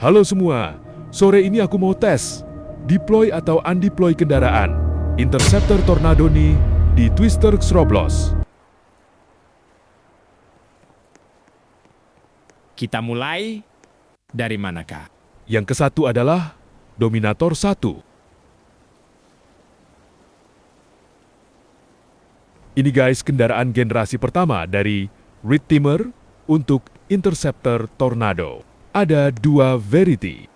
Halo semua, sore ini aku mau tes deploy atau undeploy kendaraan interceptor tornado nih di TwisterX Roblox. Kita mulai dari manakah? Yang ke-1 adalah Dominator 1. Ini guys kendaraan generasi pertama dari Red untuk interceptor tornado. Ada 2 variety.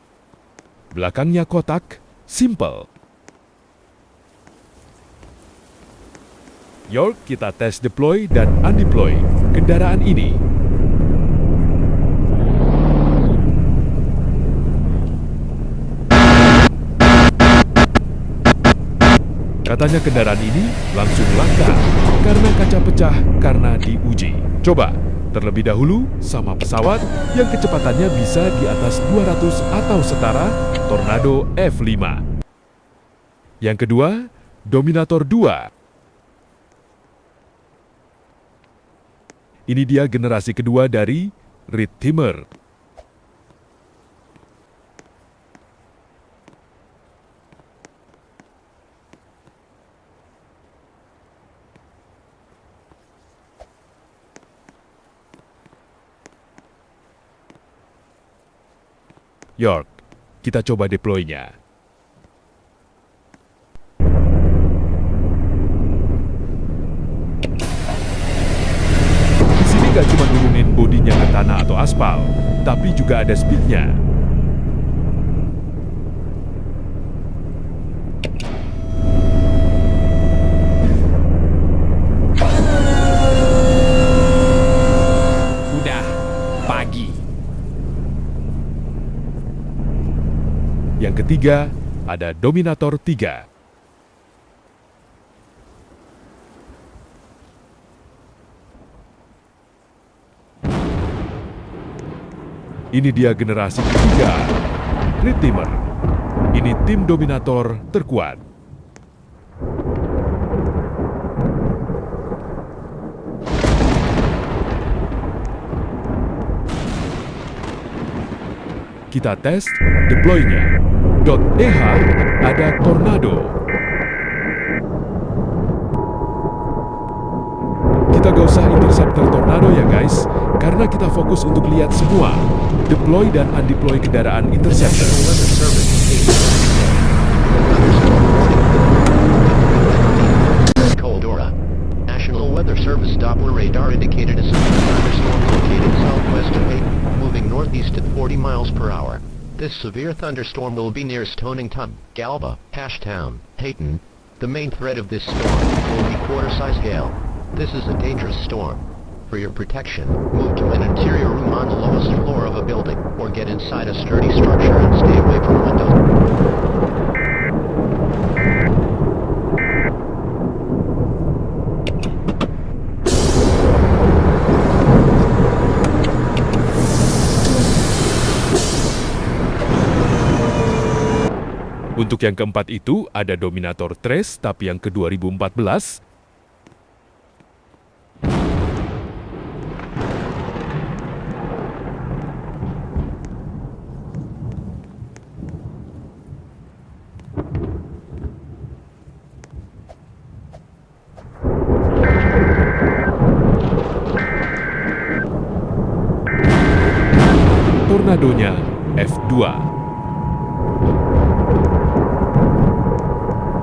Belakangnya kotak, simple. Yuk kita tes deploy dan undeploy kendaraan ini. Katanya kendaraan ini langsung langka karena kaca pecah karena diuji. Coba terlebih dahulu sama pesawat yang kecepatannya bisa di atas 200 atau setara Tornado F5. Yang kedua, Dominator 2. Ini dia generasi kedua dari Red. York, kita coba deploy-nya. Di sini nggak cuma nurunin bodinya ke tanah atau aspal, tapi juga ada speed-nya. Udah pagi. Yang ketiga, ada Dominator 3. Ini dia generasi ketiga, Red. Ini tim Dominator terkuat. Kita tes deploy-nya. .EH ada tornado. Kita gak usah interceptor tornado ya guys, karena kita fokus untuk lihat semua deploy dan undeploy kendaraan interceptor. National Weather Service Doppler radar indicated a severe thunderstorm located southwest of Hayden, moving northeast at 40 miles per hour. This severe thunderstorm will be near Stonington, Galva, Ashtown, Hayton. The main threat of this storm will be quarter-size gale. This is a dangerous storm. For your protection, move to an interior room on the lowest floor of a building, or get inside a sturdy structure and stay away from windows. Untuk yang keempat itu ada Dominator Trace, tapi yang ke-2014. Tornadonya F2.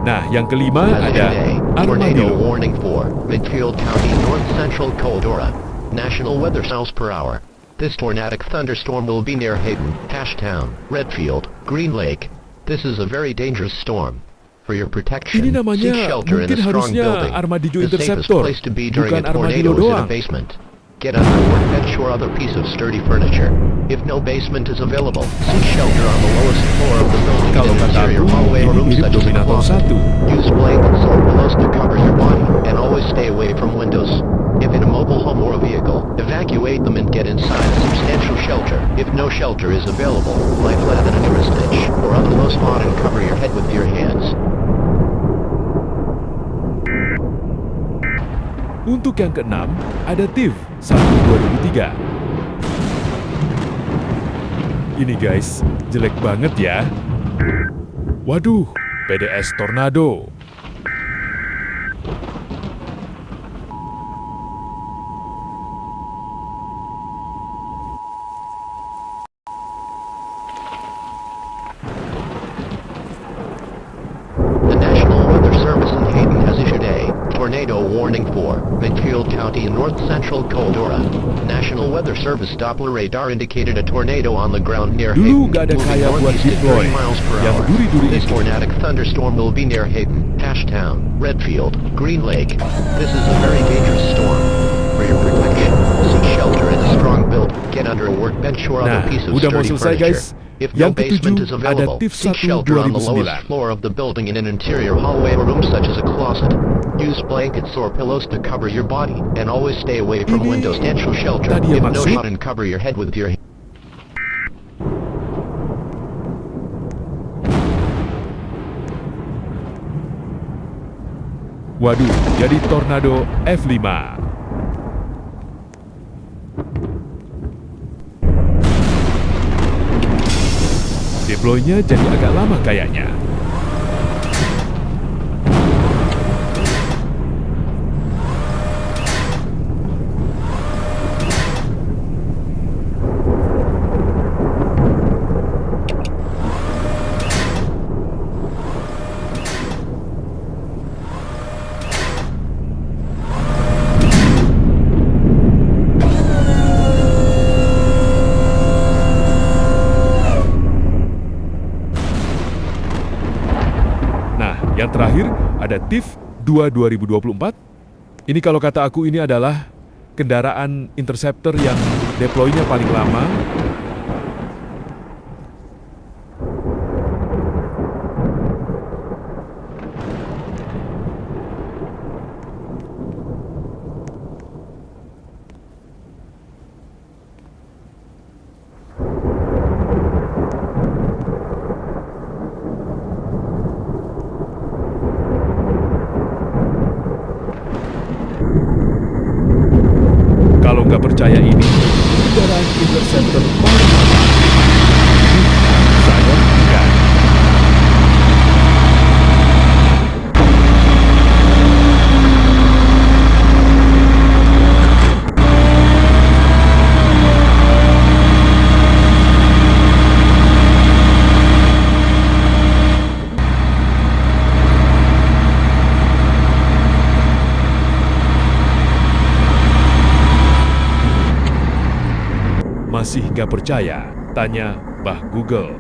Nah, yang kelima ada Tornado Armadillo. warning for Midfield County, North Central Coldora. National Weather miles per hour. This tornadic thunderstorm will be near Hayden, Ashtown, Redfield, Green Lake. This is a very dangerous storm. For your protection, Ini namanya seek shelter in mungkin a strong harusnya building. Armadillo The safest Interceptor, place to be during bukan a Armadillo tornado is in doang. a basement. Get under a workbench or other piece of sturdy furniture. If no basement is available, seek shelter on the lowest floor of the building in Kalau an interior kataku, hallway or ini room mirip such as a Dominator closet. 1. Use blankets or pillows to cover your body, and always stay away from windows. If in a mobile home or a vehicle, evacuate them and get inside a substantial shelter. If no shelter is available, lie flat in a tourist ditch or on a low spot and cover your head with your hands. Untuk yang keenam, ada TIV 1 2003. Ini guys, jelek banget ya. Waduh, PDS Tornado. The National Weather Service in Hayden has issued a tornado warning for Midfield County in north central Caldera. National Weather Service Doppler radar indicated a tornado on the ground near Dulu Hayden, gak ada moving kaya buat northeast at deploy. 30 miles per Yang hour. duri-duri This itu. tornadic thunderstorm will be near Hayden, Ashtown, Redfield, Green Lake. This is a very dangerous storm. For your protection, seek shelter in a strong build, get under a workbench or other Nah, piece of udah mau sturdy selesai furniture. guys. If no Yang basement ketujuh is available, ada tips seek 1 shelter on the 2009. lowest floor of the building in an interior hallway or room such as a closet. Use blankets or pillows to cover your body, and always stay away from Ini windows. Stand shelter. tadi If yang no maksud? shot, and cover your head with your Waduh, jadi tornado F5. Deploy-nya jadi agak lama kayaknya. Yang terakhir ada TIF 2 2024. Ini kalau kata aku ini adalah kendaraan interceptor yang deploy-nya paling lama. Kalau nggak percaya ini, kendaraan interceptor paling lama. Saya bukan. Masih nggak percaya? Tanya Mbah Google.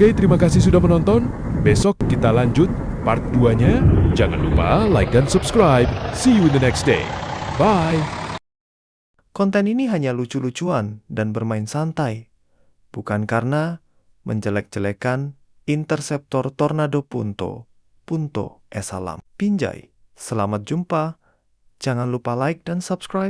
Oke, terima kasih sudah menonton. Besok kita lanjut part 2-nya. Jangan lupa like dan subscribe. See you in the next day. Bye. Konten ini hanya lucu-lucuan dan bermain santai, bukan karena menjelek-jelekan interceptor tornado punto. Salam. Pinjai. Selamat jumpa. Jangan lupa like dan subscribe.